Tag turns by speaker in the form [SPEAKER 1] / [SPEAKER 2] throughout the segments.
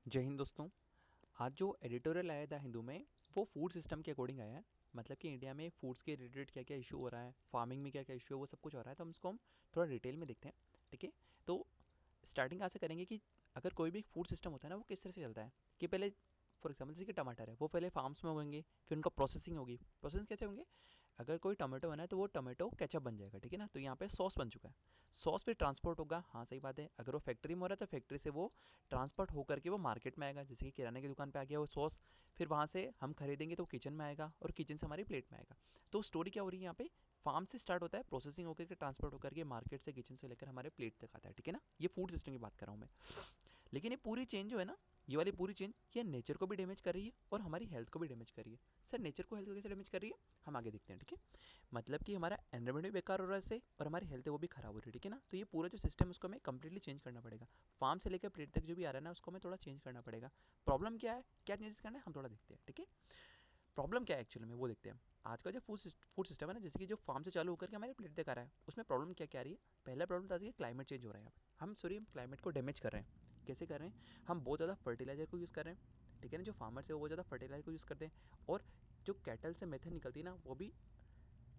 [SPEAKER 1] जय हिंद दोस्तों। आज जो एडिटोरियल आया था हिंदू में, वो फूड सिस्टम के अकॉर्डिंग आया है। मतलब कि इंडिया में फूड्स के रिलेटेड क्या क्या इशू हो रहा है, फार्मिंग में क्या क्या इशू है, वो सब कुछ हो रहा है। तो हम इसको थोड़ा डिटेल में देखते हैं। ठीक है। तो स्टार्टिंग कहाँ से करेंगे कि अगर कोई भी फूड सिस्टम होता है ना, वो किस तरह से चलता है कि पहले फॉर एग्जाम्पल जैसे कि टमाटर है, वो पहले फार्म्स में उगेंगे, फिर उनका प्रोसेसिंग होगी। प्रोसेसिंग कैसे होंगे? अगर कोई टमाटो बना है तो वो टमाटो केचप बन जाएगा। ठीक है ना। तो यहाँ पे सॉस बन चुका है। सॉस फिर ट्रांसपोर्ट होगा। हाँ सही बात है। अगर वो फैक्ट्री में हो रहा है तो फैक्ट्री से वो ट्रांसपोर्ट होकर के वो मार्केट में आएगा। जैसे कि किराने की दुकान पे आ गया वो सॉस, फिर वहाँ से हम खरीदेंगे तो किचन में आएगा और किचन से हमारी प्लेट में आएगा। तो स्टोरी क्या हो रही है यहाँ पे? फार्म से स्टार्ट होता है, प्रोसेसिंग होकर के ट्रांसपोर्ट होकर के मार्केट से, किचन से लेकर हमारे प्लेट तक आता है। ठीक है ना। ये फूड सिस्टम की बात कर रहा हूँ मैं। लेकिन ये पूरी चेंज जो है ना, ये वाली पूरी चेंज, ये नेचर को भी डैमेज कर रही है और हमारी हेल्थ को भी डैमेज कर रही है। सर नेचर को हेल्थ को कैसे डैमेज कर रही है, हम आगे देखते हैं। ठीक है। मतलब कि हमारा एनवायरमेंट भी बेकार हो रहा है इससे और हमारी हेल्थ है वो भी खराब हो रही है। ठीक है ना। तो ये पूरा जो सिस्टम है उसको हमें कंप्लीटली चेंज करना पड़ेगा। फार्म से लेकर प्लेट तक जो भी आ रहा है ना, उसको हमें थोड़ा चेंज करना पड़ेगा। प्रॉब्लम क्या है, क्या चेंजेस करना है, हम थोड़ा देखते हैं। ठीक है। प्रॉब्लम क्या है एक्चुअली में, वो देखते हैं। आज का जो फूड सिस्टम है ना, जैसे कि जो फार्म से चालू होकर के हमारे प्लेट तक आ रहा है, उसमें प्रॉब्लम क्या क्या आ रही है? पहला प्रॉब्लम बता है क्लाइमेट चेंज हो रहा है। यहाँ पे हम क्लाइमेट को डैमेज कर रहे हैं। कैसे कर रहे हैं? हम बहुत ज़्यादा फर्टिलाइजर को यूज़ कर रहे हैं। ठीक है ना। जो फार्मर्स है वो बहुत ज़्यादा फर्टिलाइजर को यूज़ करते हैं, और जो कैटल से मेथन निकलती है ना, वो भी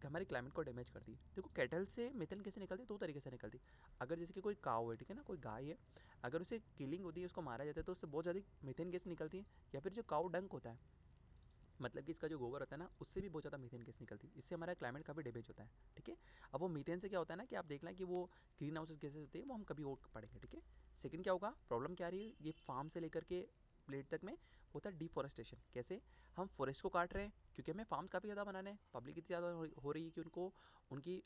[SPEAKER 1] हमारे क्लाइमेट को डैमेज करती है। देखो कैटल से मेथन कैसे निकलती है, दो तरीके से निकलती है। अगर जैसे कि कोई काव है, ठीक है ना, कोई गाय है, अगर उसे किलिंग होती है, उसको मारा जाता है, तो उससे बहुत ज़्यादा मेथेन गैस निकलती है। या फिर जो काव डंक होता है, मतलब कि इसका जो गोबर होता है ना, उससे भी बहुत ज़्यादा मीथेन गैस निकलती है। इससे हमारा क्लाइमेट काफ़ी डैमेज होता है। ठीक है। अब वो मीथेन से क्या होता है ना, कि आप देख लें कि वो ग्रीन हाउस गैसेज होती है, वो हम कभी और पढ़ेंगे। ठीक है। सेकंड क्या होगा, प्रॉब्लम क्या आ रही है, ये फार्म से लेकर के प्लेट तक में होता है डिफॉरेस्टेशन। कैसे? हम फॉरेस्ट को काट रहे हैं क्योंकि हमें फार्म्स काफ़ी ज़्यादा बनाने हैं, पब्लिक इतनी ज़्यादा हो रही है कि उनको उनकी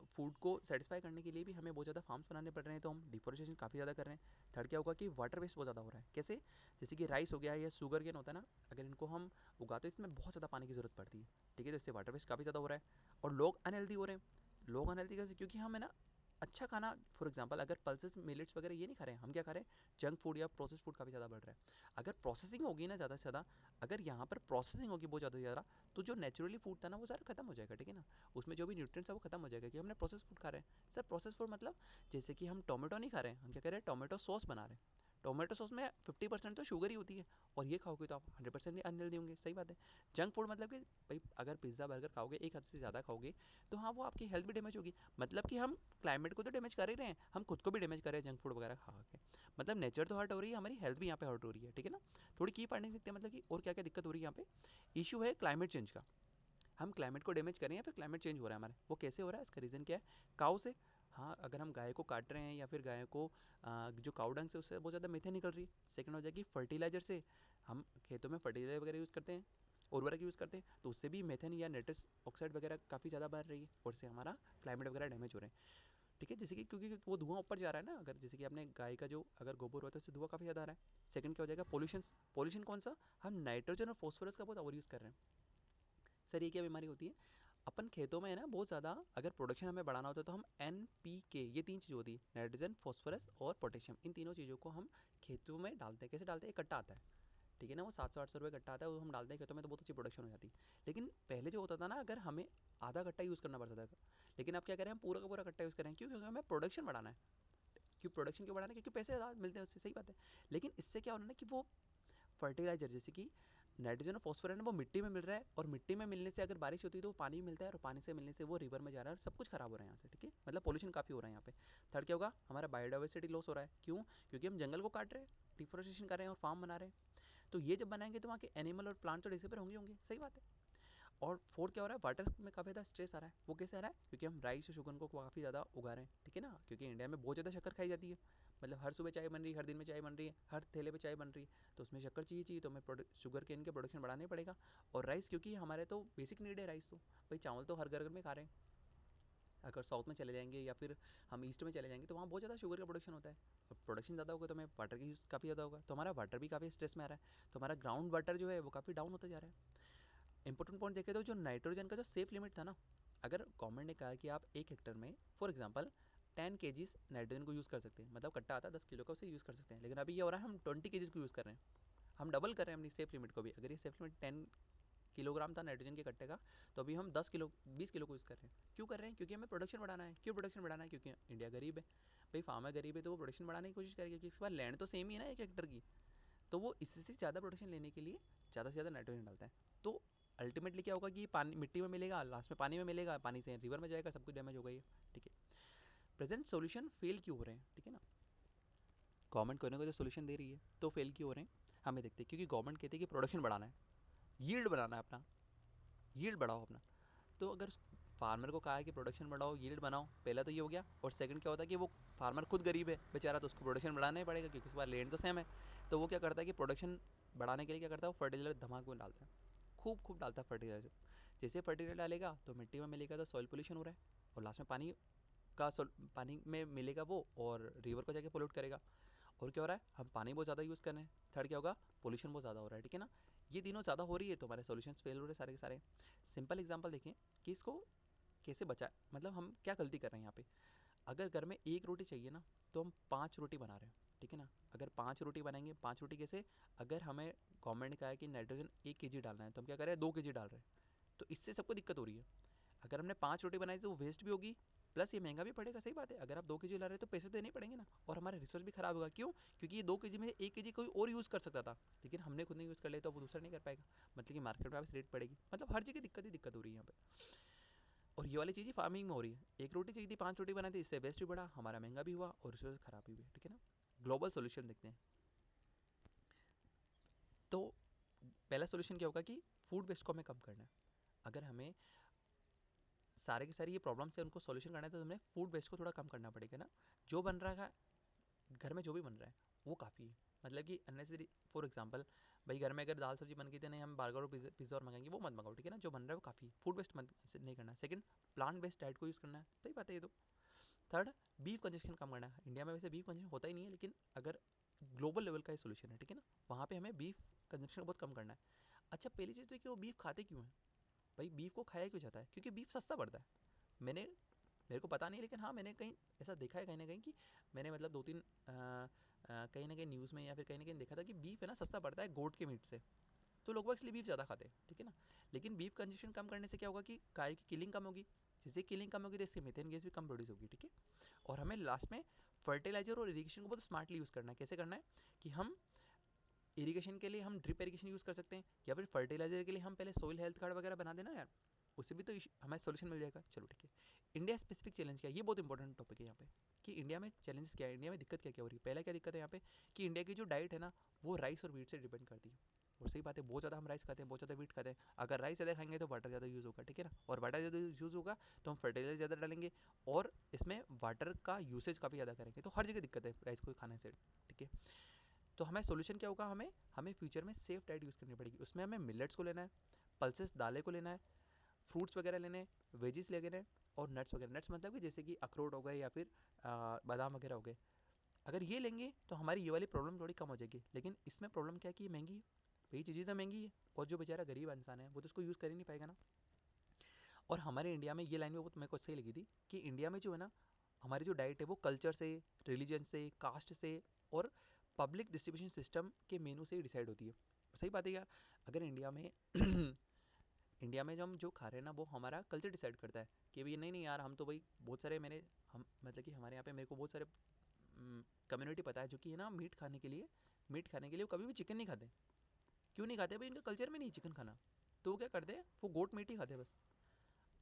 [SPEAKER 1] फूड को सेटिस्फाई करने के लिए भी हमें बहुत ज़्यादा फार्म्स बनाने पड़ रहे हैं, तो हम डिफॉरेस्टेशन काफ़ी ज़्यादा कर रहे हैं। थर्ड क्या होगा कि वाटर वेस्ट बहुत ज़्यादा हो रहा है। कैसे? जैसे कि राइस हो गया या शुगर केन होता है ना, अगर इनको हम उगाते हैं इसमें बहुत ज़्यादा पानी की ज़रूरत पड़ती है। ठीक है। तो इससे वाटर वेस्ट काफ़ी ज़्यादा हो रहा है और लोग अनहेल्दी हो रहे हैं। लोग अनहेल्दी कैसे? क्योंकि हम है ना अच्छा खाना, फॉर एग्जांपल अगर पल्सेस मिलेट्स वगैरह ये नहीं खा रहे हैं, हम क्या खा रहे हैं? जंक फूड या प्रोसेस फूड काफ़ी ज़्यादा बढ़ रहा है। अगर प्रोसेसिंग होगी ना ज़्यादा से ज़्यादा, अगर यहाँ पर प्रोसेसिंग होगी बहुत ज़्यादा से ज़्यादा, तो जो नेचुरली फूड था ना वो सारा खत्म हो जाएगा। ठीक है ना। उसमें जो भी न्यूट्रिएंट्स है वो खत्म हो जाएगा, क्योंकि हमने प्रोसेस फूड खा रहे हैं। सर प्रोसेस फूड मतलब जैसे कि हम टोमेटो नहीं खा रहे हैं, हम क्या कर रहे हैं? टोमेटो सॉस बना रहे हैं। टोमेटो सॉस में 50% तो शुगर ही होती है, और ये खाओगे तो आप 100% अनहेल्दी होंगे। सही बात है। जंक फूड मतलब कि भाई अगर पिज़्ज़ा बर्गर खाओगे एक हद से ज़्यादा खाओगे, तो हाँ वो आपकी हेल्थ भी डैमेज होगी। मतलब कि हम क्लाइमेट को तो डैमेज कर ही रहे हैं, हम खुद को भी डैमेज कर रहे हैं जंक फूड वगैरह खा के। मतलब नेचर तो हर्ट हो रही है, हमारी हेल्थ भी यहाँ पे हर्ट हो रही है। ठीक है ना। थोड़ी की फाइंडिंग सीखते हैं, मतलब कि और क्या क्या दिक्कत हो रही है यहाँ पे। इशू है क्लाइमेट चेंज का। हम क्लाइमेट को डैमेज करें या फिर क्लाइमेट चेंज हो रहा है हमारे, वो कैसे हो रहा है, इसका रीज़न क्या है? काऊ से। हाँ अगर हम गाय को काट रहे हैं या फिर गाय को जो काऊ डंग से, उससे बहुत ज़्यादा मीथेन निकल रही है। सेकंड हो जाएगी फर्टिलाइजर से। हम खेतों में फर्टिलाइजर वगैरह यूज़ करते हैं, उर्वरक यूज़ करते हैं, तो उससे भी मेथेन या नाइट्रस ऑक्साइड वगैरह काफ़ी ज़्यादा बढ़ रही है, और इससे हमारा क्लाइमेट वगैरह डैमेज हो रहे हैं। ठीक है। जैसे कि क्योंकि वो धुआं ऊपर जा रहा है ना, अगर जैसे कि आपने गाय का जो अगर गोबर होता है उससे धुआं काफ़ी ज़्यादा आ रहा है। सेकंड क्या हो जाएगा? पोल्यूशन। पोल्यूशन कौन सा? हम नाइट्रोजन और फॉस्फोरस का बहुत ओवर यूज़ कर रहे हैं। सर ये क्या बीमारी होती है? अपन खेतों में है ना बहुत ज़्यादा, अगर प्रोडक्शन हमें बढ़ाना होता है तो हम एन पी के, ये तीन चीज़ होती है, नाइट्रोजन फॉस्फोरस और पोटेशियम, इन तीनों चीज़ों को हम खेतों में डालते हैं। कैसे डालते हैं? इकट्ठा आता है। ठीक है ना। वो 700-800 रुपये कट्टा आता है, वो हम डालते हैं खेतों में, तो बहुत अच्छी प्रोडक्शन हो जाती है। लेकिन पहले जो होता था ना, अगर हमें आधा कट्टा यूज़ करना पड़ता था, लेकिन अब क्या करें, हम पूरा का पूरा कट्टा यूज़ करें। क्यों? क्योंकि हमें प्रोडक्शन बढ़ाना है। क्यों प्रोडक्शन क्यों बढ़ाना है? क्योंकि पैसे ज़्यादा मिलते हैं उससे। सही बात है। लेकिन इससे क्या होना है कि वो फर्टिलाइजर जैसे कि नाइट्रोजन और फॉस्फोरस है वो मिट्टी में मिल रहा है, और मिट्टी में मिलने से अगर बारिश होती है तो वो पानी में मिलता है, और पानी से मिलने से वो रिवर में जा रहा है, और सब कुछ खराब हो रहा है यहाँ से। ठीक है। मतलब पोल्यूशन काफ़ी हो रहा है यहाँ पे। थर्ड क्या होगा? हमारा बायोडाइवर्सिटी लॉस हो रहा है। क्यों? क्योंकि हम जंगल को काट रहे हैं, डिफोरेस्टेशन कर रहे हैं और फार्म बना रहे हैं। तो ये जब बनाएंगे तो वहाँ के एनिमल और प्लांट तो डिसअपेयर होंगे होंगे। सही बात है। और फोर्थ क्या हो रहा है? वाटर में काफ़ी ज़्यादा स्ट्रेस आ रहा है। वो कैसे आ रहा है? क्योंकि हम राइस और शुगर को काफ़ी ज़्यादा उगा रहे हैं। ठीक है ना। क्योंकि इंडिया में बहुत ज़्यादा शक्कर खाई जाती है। मतलब हर सुबह चाय बन रही है, हर दिन में चाय बन रही है, हर ठेले पे चाय बन रही है, तो उसमें शक्कर चाहिए तो हमें शुगर केन के प्रोडक्शन बढ़ाना ही पड़ेगा। और राइस, क्योंकि हमारे तो बेसिक नीड है राइस, तो भाई चावल तो हर घर घर में खा रहे हैं। अगर साउथ में चले जाएंगे या फिर हम ईस्ट में चले जाएंगे तो वहाँ बहुत ज़्यादा शुगर का प्रोडक्शन होता है, और प्रोडक्शन ज़्यादा होगा तो हमें वाटर का यूज़ काफ़ी ज़्यादा होगा, तो हमारा वाटर भी काफ़ी स्ट्रेस में आ रहा है, तो हमारा ग्राउंड वाटर जो है वो काफ़ी डाउन होता जा रहा है। इंपॉर्टेंट पॉइंट देखे तो जो नाइट्रोजन का जो सेफ लिमिट था ना, अगर गवर्नमेंट ने कहा कि आप एक हेक्टर में फॉर एग्जांपल 10 kg नाइट्रोजन को यूज़ कर सकते हैं, मतलब कट्टा आता है 10 किलो का, उसे यूज़ कर सकते हैं, लेकिन अभी ये हो रहा है हम 20 kg को यूज़ कर रहे हैं। हम डबल कर रहे हैं अपनी सेफ लिमिट को भी। अगर ये सेफ लिमिट 10 किलोग्राम था नाइट्रोजन के कट्टे का, तो अभी हम 10 किलो 20 किलो को यूज़ कर रहे हैं। क्यों कर रहे हैं? क्योंकि हमें प्रोडक्शन बढ़ाना है। क्यों प्रोडक्शन बढ़ाना है? क्योंकि इंडिया गरीब है। भाई फार्मर गरीब है तो वो प्रोडक्शन बढ़ाने की कोशिश करेगा, क्योंकि इस बार लैंड तो सेम ही है ना एक हेक्टर की। तो वो इससे ज़्यादा प्रोडक्शन लेने के लिए ज़्यादा से ज़्यादा नाइट्रोजन डालता है। तो अल्टीमेटली क्या होगा कि पानी मिट्टी में मिलेगा, लास्ट में पानी में मिलेगा, पानी से रिवर में जाएगा, सब कुछ डैमेज हो गई है। ठीक है, प्रेजेंट सोल्यूशन फेल क्यों हो रहे हैं? ठीक है ना, गवर्नमेंट कोई ना कोई तो सोल्यूशन दे रही है, तो फेल क्यों हो रहे हैं हमें देखते हैं। क्योंकि गवर्नमेंट कहती है कि प्रोडक्शन बढ़ाना है, यील्ड बनाना है, अपना यील्ड बढ़ाओ अपना। तो अगर फार्मर को कहा है कि प्रोडक्शन बढ़ाओ, यील्ड बनाओ, पहला तो ये हो गया। और सेकंड क्या होता है कि वो फार्मर खुद गरीब है बेचारा, तो उसको प्रोडक्शन बढ़ाना ही पड़ेगा क्योंकि उसके पास लैंड तो सेम है। तो वो क्या करता है कि प्रोडक्शन बढ़ाने के लिए क्या करता है, वो फर्टिलाइजर धमाक में डालता है, खूब खूब डालता है फर्टिलाइजर। जैसे फर्टिलाइजर डालेगा तो मिट्टी में मिलेगा, तो सॉइल पोल्यूशन हो रहा है, और लास्ट में पानी में मिलेगा वो, और रिवर को जाके पोल्यूट करेगा। और क्या हो रहा है, हम पानी बहुत ज़्यादा यूज़ कर रहे हैं। थर्ड क्या होगा, पोल्यूशन बहुत ज़्यादा हो रहा है। ठीक है ना, ये तीनों ज़्यादा हो रही है तो हमारे सॉल्यूशंस फेल हो रहे हैं सारे के सारे। सिंपल एग्जांपल देखें कि इसको कैसे बचा, मतलब हम क्या गलती कर रहे हैं यहाँ पे। अगर घर में एक रोटी चाहिए ना, तो हम 5 रोटी बना रहे हैं। ठीक है ना, अगर 5 रोटी बनाएंगे, 5 रोटी कैसे, अगर हमें गवर्नमेंट ने कहा है कि नाइट्रोजन 1 kg डालना है, तो हम क्या कर रहे हैं, 2 kg डाल रहे हैं। तो इससे सबको दिक्कत हो रही है। अगर हमने 5 रोटी बनाई तो वो वेस्ट भी होगी, प्लस ये महंगा भी पड़ेगा। सही बात है, अगर आप 2 kg ला रहे हो तो पैसे देने पड़ेंगे ना, और हमारे रिसोर्स भी खराब होगा। क्यों? क्योंकि ये 2 kg में 1 kg कोई और यूज़ कर सकता था, लेकिन हमने खुद नहीं यूज़ कर लिया तो वो दूसरा नहीं कर पाएगा। मतलब कि मार्केट में वापस रेट पड़ेगी। मतलब हर जगह दिक्कत ही दिक्कत हो रही है यहाँ पे। और ये वाली चीज़ ही फार्मिंग में हो रही है। एक रोटी चाहिए थी, 5 रोटी बनाई थी, इससे वेस्ट भी बढ़ा, हमारा महंगा भी हुआ और रिसोर्स खराब भी हुए। ठीक है ना, ग्लोबल सोल्यूशन देखते हैं। तो पहला सोल्यूशन क्या होगा कि फूड वेस्ट को हमें कम करना है। अगर हमें सारे के सारे ये प्रॉब्लम से उनको सोल्यूशन करना है तो हमें फूड वेस्ट को थोड़ा कम करना पड़ेगा ना। जो बन रहा है घर में, जो भी बन रहा है वो काफ़ी है। मतलब कि अननेसेसरी, फॉर एग्जांपल भाई घर में अगर दाल सब्जी बन गई थी, नहीं हम बर्गर और पिज़्ज़ा और मंगाएंगे, वो मत मंगाओ। ठीक है ना, जो बन रहा है वो काफ़ी, फूड वेस्ट मत नहीं करना है। सेकंड, प्लांट बेस्ड डाइट को यूज़ करना है, सही बात है ये तो। थर्ड, बीफ कंजप्शन कम करना है। इंडिया में वैसे बीफ कंजप्शन होता ही नहीं है, लेकिन अगर ग्लोबल लेवल का ये सोल्यूशन है। ठीक है ना, वहाँ पे हमें बीफ कंजप्शन बहुत कम करना है। अच्छा, पहली चीज़ तो कि वो बीफ खाते क्यों हैं भाई, बीफ को खाया क्यों जाता है? क्योंकि बीफ सस्ता पड़ता है। मैंने मेरे को पता नहीं, लेकिन हाँ मैंने कहीं ऐसा देखा है कहीं ना कहीं कि मैंने मतलब 2-3 कहीं ना कहीं न्यूज़ में या फिर कहीं ना कहीं देखा था कि बीफ है ना सस्ता पड़ता है गोट के मीट से, तो लोग इसलिए बीफ ज़्यादा खाते हैं। ठीक है ना, लेकिन बीफ कंजप्शन कम करने से क्या होगा कि गाय की किलिंग कम होगी, जिससे किलिंग कम होगी तो इससे मीथेन गैस भी कम प्रोड्यूस होगी। ठीक है, और हमें लास्ट में फर्टिलाइजर और इरीगेशन को बहुत स्मार्टली यूज़ करना है। कैसे करना है कि हम इरीगेशन के लिए हम ड्रिप इरीगेशन यूज़ कर सकते हैं, या फिर फर्टिलाइजर के लिए हम पहले सोइल हेल्थ कार्ड वगैरह बना देना यार, उससे भी तो हमें सोल्यूशन मिल जाएगा। चलो ठीक है, इंडिया स्पेसिफिक चैलेंज क्या है, ये बहुत इंपॉर्टेंट टॉपिक है यहाँ पे कि इंडिया में चैलेंजेस क्या है, इंडिया में दिक्कत क्या क्या हो रही है। पहला क्या दिक्कत है यहाँ पे कि इंडिया की जो डाइट है ना, वो राइस और वीट से डिपेंड करती है। और सही बात है, बहुत ज़्यादा हम राइस खाते हैं, बहुत ज़्यादा वीट खाते हैं। अगर राइस ज़्यादा खाएंगे तो वाटर ज़्यादा यूज़ होगा। ठीक है ना, और वाटर ज़्यादा यूज़ होगा तो हम फर्टिलाइजर ज़्यादा डालेंगे, और इसमें वाटर का यूसेज काफ़ी ज़्यादा करेंगे, तो हर जगह दिक्कत है राइस को खाने से। ठीक है, तो हमें सोल्यूशन क्या होगा, हमें हमें फ्यूचर में सेफ डाइट यूज़ करनी पड़ेगी। उसमें हमें मिलेट्स को लेना है, पल्सेस दालें को लेना है, फ्रूट्स वगैरह लेने हैं, वेजिस लेने हैं, और नट्स वगैरह। नट्स मतलब कि जैसे कि अखरोट हो गए या फिर बादाम वगैरह हो गए। अगर ये लेंगे तो हमारी ये वाली प्रॉब्लम थोड़ी कम हो जाएगी। लेकिन इसमें प्रॉब्लम क्या है कि महंगी है, वही चीज़ें तो महंगी है, और जो बेचारा गरीब इंसान है वो तो उसको यूज़ कर ही नहीं पाएगा ना। और हमारे इंडिया में ये लाइन भी बहुत मेरे को सही लगी थी कि इंडिया में जो है ना, हमारी जो डाइट है वो कल्चर से, रिलीजन से, कास्ट से और पब्लिक डिस्ट्रीब्यूशन सिस्टम के मेनू से ही डिसाइड होती है। सही बात है यार, अगर इंडिया में इंडिया में जो हम जो खा रहे हैं ना, वो हमारा कल्चर डिसाइड करता है कि भाई नहीं नहीं यार, हम तो भाई बहुत सारे मैंने हम मतलब कि हमारे यहाँ पे मेरे को बहुत सारे कम्युनिटी पता है जो कि है ना मीट खाने के लिए वो कभी भी चिकन नहीं खाते। क्यों नहीं खाते भाई, इनका कल्चर में नहीं चिकन खाना। तो वो क्या करते हैं, वो गोट मीट ही खाते हैं बस।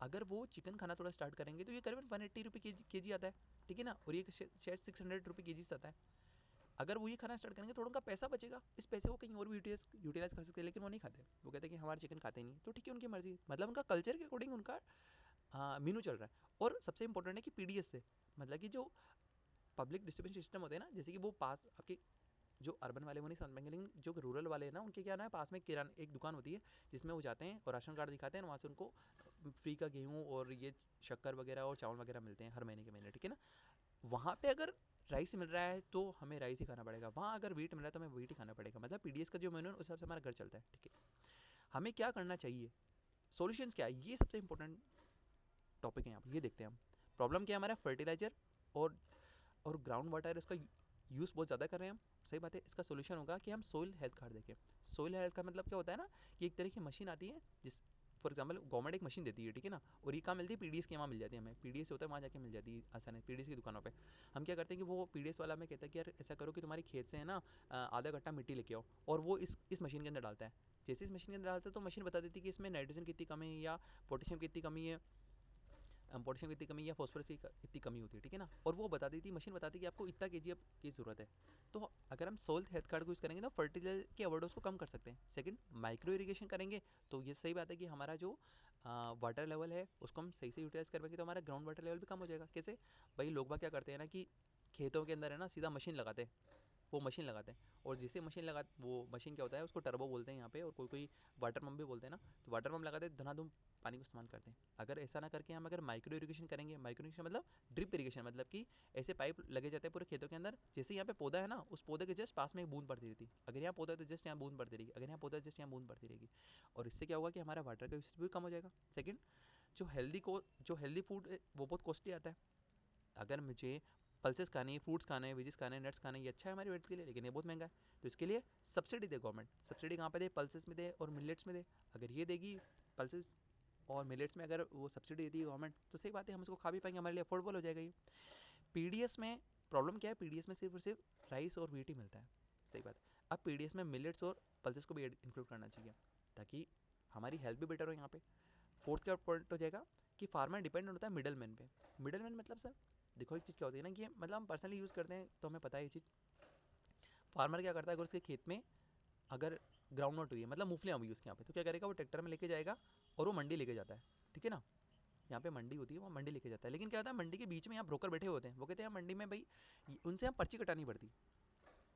[SPEAKER 1] अगर वो चिकन खाना थोड़ा स्टार्ट करेंगे तो ये करीबन 180 रुपये के जी आता है। ठीक है ना, और ये शायद 600 रुपये के जी आता है। अगर वो ये खाना स्टार्ट करेंगे थोड़ा उनका पैसा बचेगा, इस पैसे को कहीं और भी यूटिलाइज कर सकते हैं, लेकिन वो नहीं खाते। वो कहते हैं कि हमारे चिकन खाते नहीं, तो ठीक है उनकी मर्जी, मतलब उनका कल्चर के अकॉर्डिंग उनका मीनू चल रहा है। और सबसे इंपॉर्टेंट है कि पीडीएस से, मतलब कि जो पब्लिक डिस्ट्रीब्यूशन सिस्टम होते हैं ना, जैसे कि वो पास आपके जो अर्बन वाले वो नहीं समझ पाएंगे, लेकिन जो रूरल वाले हैं ना, उनके क्या ना है, पास में किराना एक दुकान होती है जिसमें वो जाते हैं और राशन कार्ड दिखाते हैं, वहाँ से उनको फ्री का गेहूँ और ये शक्कर वगैरह और चावल वगैरह मिलते हैं हर महीने के महीने। ठीक है ना, वहाँ पे अगर राइस मिल रहा है तो हमें राइस ही खाना पड़ेगा, वहाँ अगर वीट मिल रहा है तो हमें वीट ही खाना पड़ेगा। मतलब पीडीएस का जो मेनू है उस हिसाब से हमारा घर चलता है। ठीक है, हमें क्या करना चाहिए, सॉल्यूशंस क्या है, ये सबसे इंपॉर्टेंट टॉपिक है यहाँ पे। ये देखते हैं हम, प्रॉब्लम क्या है हमारा, फर्टिलाइजर और ग्राउंड वाटर, इसका यूज़ बहुत ज़्यादा कर रहे हैं हम। सही बात है, इसका सोल्यूशन होगा कि हम सोइल हेल्थ कार्ड देखें। सोइल हेल्थ कार्ड मतलब क्या होता है ना, कि एक तरह की मशीन आती है जिस फॉर एग्जाम्पल गवर्नमेंट एक मशीन देती है, ठीक है ना, और ये कहाँ मिलती है, पीडीएस के वहाँ मिल जाती है हमें, पीडीएस होता है वहाँ जाके मिल जाती है आसानी, पीडीएस की दुकानों पे। हम क्या करते हैं कि वो पीडीएस वाला हमें कहता है कि यार ऐसा करो कि तुम्हारे खेत से है ना आधा कट्टा मिट्टी लेके आओ, और वो इस मशीन के अंदर डालता है। जैसे इस मशीन के अंदर डालता है तो मशीन बता देती है कि इसमें नाइट्रोजन कितनी कमी है या पोटेशियम कितनी कमी है, पोटेशियम की इतनी कमी या फॉस्फोरस की इतनी कमी होती है, ठीक है ना, और वो बता देती, मशीन बताती कि आपको इतना केजी अब की ज़रूरत है। तो अगर हम सोइल हेल्थ कार्ड को यूज़ करेंगे तो फर्टिलाइजर के ओवरडोज को कम कर सकते हैं। सेकंड, माइक्रो इरिगेशन करेंगे तो ये सही बात है कि हमारा जो वाटर लेवल है उसको हम सही से यूटिलाइज कर पाएंगे, तो हमारा ग्राउंड वाटर लेवल भी कम हो जाएगा। कैसे भाई, लोग बाग क्या करते हैं ना कि खेतों के अंदर है ना सीधा मशीन लगाते हैं, वो मशीन लगाते हैं, और जिसे मशीन लगा वो मशीन क्या होता है उसको टर्बो बोलते हैं यहाँ पे, और कोई कोई वाटर पम्प भी बोलते हैं ना, तो वाटर पम्प लगाते हैं, धनाधुम पानी को इस्तेमाल करते हैं। अगर ऐसा ना करके हम अगर माइक्रो इरिगेशन करेंगे, माइक्रो इरिगेशन मतलब ड्रिप इरिगेशन, मतलब कि ऐसे पाइप लगे जाते हैं पूरे खेतों के अंदर, जैसे यहाँ पे पौधा है ना उस पौधे के जस्ट पास में एक बूंद पड़ती रहती, अगर यहाँ पौधा है तो जस्ट यहाँ बूंद पड़ती रहेगी, अगर यहाँ पौधा है जस्ट यहाँ बूंद पड़ती रहेगी, और इससे क्या होगा कि हमारा वाटर का यूसेज भी कम हो जाएगा। सेकंड, जो हेल्दी फूड है वो बहुत कॉस्टली आता है। अगर मुझे पल्सेस खाने, फ्रूट्स खाने, वेजिस खाने, नट्स खाने, ये अच्छा है हमारे वेट के लिए, लेकिन ये बहुत महंगा है, तो इसके लिए सब्सिडी दे गवर्नमेंट। सब्सिडी कहाँ पे दे, पल्सेस में दे और मिलेट्स में दे। अगर ये देगी पल्सेस और मिलेट्स में, अगर वो सब्सिडी देती है गवर्नमेंट, तो सही बात है हम इसको खा भी पाएंगे, हमारे लिए अफोर्डेबल हो जाएगा ये। पीडीएस में प्रॉब्लम क्या है, पीडीएस में सिर्फ और सिर्फ राइस और व्हीट ही मिलता है, सही बात है। अब पीडीएस में मिलेट्स और पल्सेस को भी इंक्लूड करना चाहिए ताकि हमारी हेल्थ भी बेटर हो यहाँ पे। फोर्थ क्या पॉइंट हो जाएगा कि फार्मर डिपेंडेंट होता है मिडल मैन पे। मिडल मैन मतलब सर देखो एक चीज़ क्या होती है ना कि मतलब हम पर्सनली यूज़ करते हैं तो हमें पता है ये चीज़। फार्मर क्या करता है, अगर उसके खेत में अगर ग्राउंड नट हुई है, मतलब मूंगफलियाँ हुई उसके यहाँ पे, तो क्या करेगा वो ट्रैक्टर में लेके जाएगा और वो मंडी लेके जाता है, ठीक है ना, यहाँ पे मंडी होती है वो मंडी लेके जाता है। लेकिन क्या होता है मंडी के बीच में यहाँ ब्रोकर बैठे होते हैं, वो कहते हैं मंडी में भाई उनसे यहाँ पर्ची कटानी पड़ती,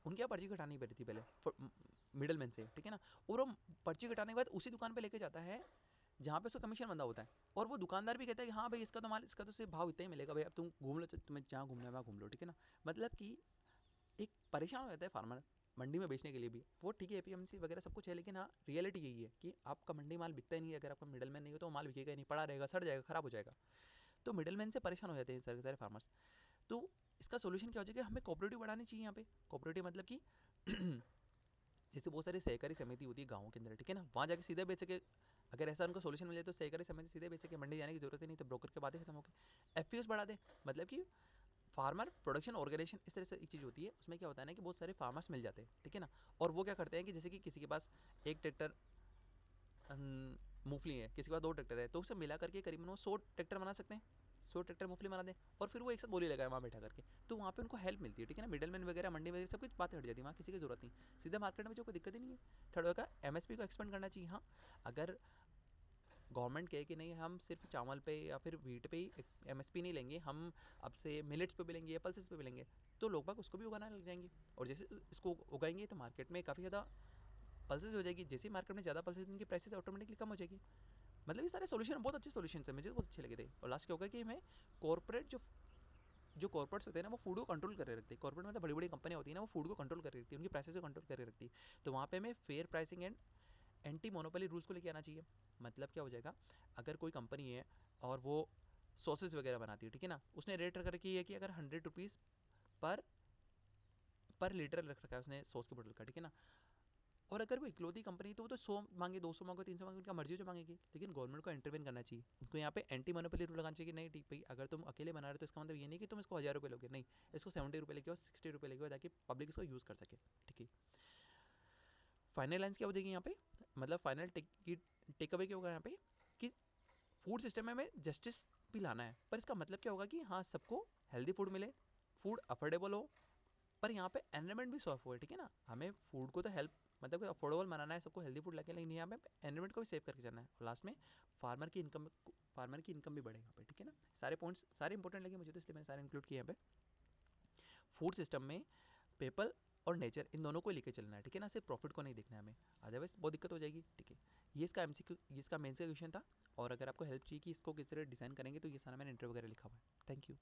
[SPEAKER 1] उनके यहाँ पर्ची कटानी पड़ती थी पहले मिडल मैन से, ठीक है ना, और वो पर्ची कटाने के बाद उसी दुकान पे लेके जाता है जहाँ पे उसका कमीशन बंधा होता है, और वो दुकानदार भी कहता है कि हाँ भाई इसका तो माल, इसका तो सिर्फ भाव इतना ही मिलेगा भाई, अब तुम घूम लो, तुम्हें जहाँ घूमना है वहाँ घूम लो, ठीक है ना। मतलब कि एक परेशान हो जाता है फार्मर मंडी में बेचने के लिए भी। वो ठीक है एपीएमसी वगैरह सब कुछ है, लेकिन हाँ रियलिटी यही है कि आपका मंडी माल बिकता ही नहीं है, अगर आपका मिडल मैन नहीं हो तो माल बिकेगा ही नहीं, पड़ा रहेगा, सड़ जाएगा, खराब हो जाएगा। तो मिडल मैन से परेशान हो जाते हैं सारे फार्मर्स। तो इसका सोल्यूशन क्या हो जाएगा, हमें कोऑपरेटिव बढ़ानी चाहिए यहाँ पे। कोऑपरेटिव मतलब कि जैसे बहुत सारी सहकारी समिति होती है गाँव के अंदर, ठीक है ना, वहाँ जाके सीधे बेच सके। अगर ऐसा उनको सोल्यूशन मिल जाए तो सहकारी समिति सीधे बेच सके, मंडी जाने की जरूरत ही नहीं, तो ब्रोकर के बातें खत्म हो गई। एफपीओस बढ़ा दे, मतलब कि फार्मर प्रोडक्शन ऑर्गेनाइजेशन, इस तरह से एक चीज़ होती है, उसमें क्या होता है ना कि बहुत सारे फार्मर्स मिल जाते हैं, ठीक है ना, और वो क्या करते हैं कि जैसे कि किसी के पास एक ट्रैक्टर मूंगफली है, किसी के पास 2 ट्रैक्टर है, तो उसे मिला करके करीबन वो 100 ट्रैक्टर बना सकते हैं, 100 ट्रैक्टर मूंगफली बना दें, और फिर वो एक साथ बोली लगाए वहाँ बैठा करके, तो वहाँ पे उनको हेल्प मिलती है, ठीक है ना, मिडल मैन वगैरह मंडी वगैरह सब कुछ बातें हट जाती है, वहाँ किसी की जरूरत नहीं, सीधा मार्केट में जो कोई दिक्कत ही नहीं है। थर्ड होगा एमएसपी को एक्सपेंड करना चाहिए। हाँ, अगर गवर्नमेंट कहे कि नहीं हम सिर्फ चावल पे या फिर व्हीट पे ही एमएसपी नहीं लेंगे, हम अब से मिलेट्स पे भी लेंगे या पल्सेस पे भी लेंगे, तो लोग बाग उसको भी उगाना लग जाएंगे, और जैसे इसको उगाएंगे तो मार्केट में काफ़ी ज़्यादा पल्सेस हो जाएगी, जैसे ही मार्केट में ज़्यादा पल्सेस उनकी प्राइसेस ऑटोमेटिकली कम हो जाएगी। मतलब ये सारे सोल्यूशन बहुत अच्छे सोल्यूशन है, मुझे तो बहुत अच्छे लगे थे। और लास्ट क्या होगा कि हमें कॉर्पोरेट जो कॉर्पोरेट्स होते हैं ना वो फूड को कंट्रोल कर रखते हैं, कॉर्पोरेट मतलब बड़ी बड़ी कंपनियाँ होती है ना, वो फूड को कंट्रोल कर रखती है, उनकी प्राइसेस को कंट्रोल कर रखती है, तो वहाँ पे हमें fair pricing and anti monopoly rules को लेके आना चाहिए। मतलब क्या हो जाएगा, अगर कोई कंपनी है और वो सॉसेस वगैरह बनाती है, ठीक है ना, उसने रेट रख रखी है कि अगर 100 रुपीज़ पर पर लीटर रख रखा है उसने सॉस की बोतल का, ठीक है ना, और अगर वो इकलौती कंपनी तो वो तो 100 मांगे, 200 मांगे, 300 मांगे, उनका मर्जी जो मांगेगी, लेकिन गवर्नमेंट को इंटरवेन करना चाहिए, उनको यहाँ पे एंटी मोनोपोली रूल लगाना चाहिए कि नहीं ठीक भाई, अगर तुम अकेले बना रहे हो तो इसका मतलब ये नहीं कि तुम इसको 1000 रुपये लोगे, नहीं, इसको 70 रुपये लेके आओ, 60 रुपये लेके आओ, ताकि पब्लिक इसको यूज़ कर सके, ठीक है। फाइनल लाइन्स क्या हो जाएगी यहाँ पे, मतलब फाइनल टेक अवे क्या होगा यहाँ पे कि फूड सिस्टम में हमें जस्टिस भी लाना है, पर इसका मतलब क्या होगा कि हाँ सबको हेल्दी फूड मिले, फूड अफोर्डेबल हो, पर यहाँ पे एनवायरमेंट भी सॉफ्ट हुआ, ठीक है ना, हमें फूड को तो हेल्प मतलब अफोर्डेबल बनाना है, सबको हेल्दी फूड लाके, लेकिन यहाँ पे एनवायरमेंट को भी सेव करके चलना है, और लास्ट में फार्मर की इनकम भी बढ़े यहाँ पे, ठीक है ना। सारे पॉइंट्स सारे इंपॉर्टेंट लगे मुझे, तो इसलिए मैंने सारे इंक्लूड किए यहाँ पे। फूड सिस्टम में पीपल और नेचर इन दोनों को लेकर चलना है, ठीक है ना, सिर्फ प्रॉफिट को नहीं देखना है हमें, अदरवाइज बहुत दिक्कत हो जाएगी, ठीक है। ये इसका एमसीक्यू, ये इसका मेंस का क्वेश्चन था, और अगर आपको हेल्प चाहिए कि इसको किस तरह डिज़ाइन करेंगे तो ये सारा मैंने इंटरव्यू वगैरह लिखा हुआ है। Thank you.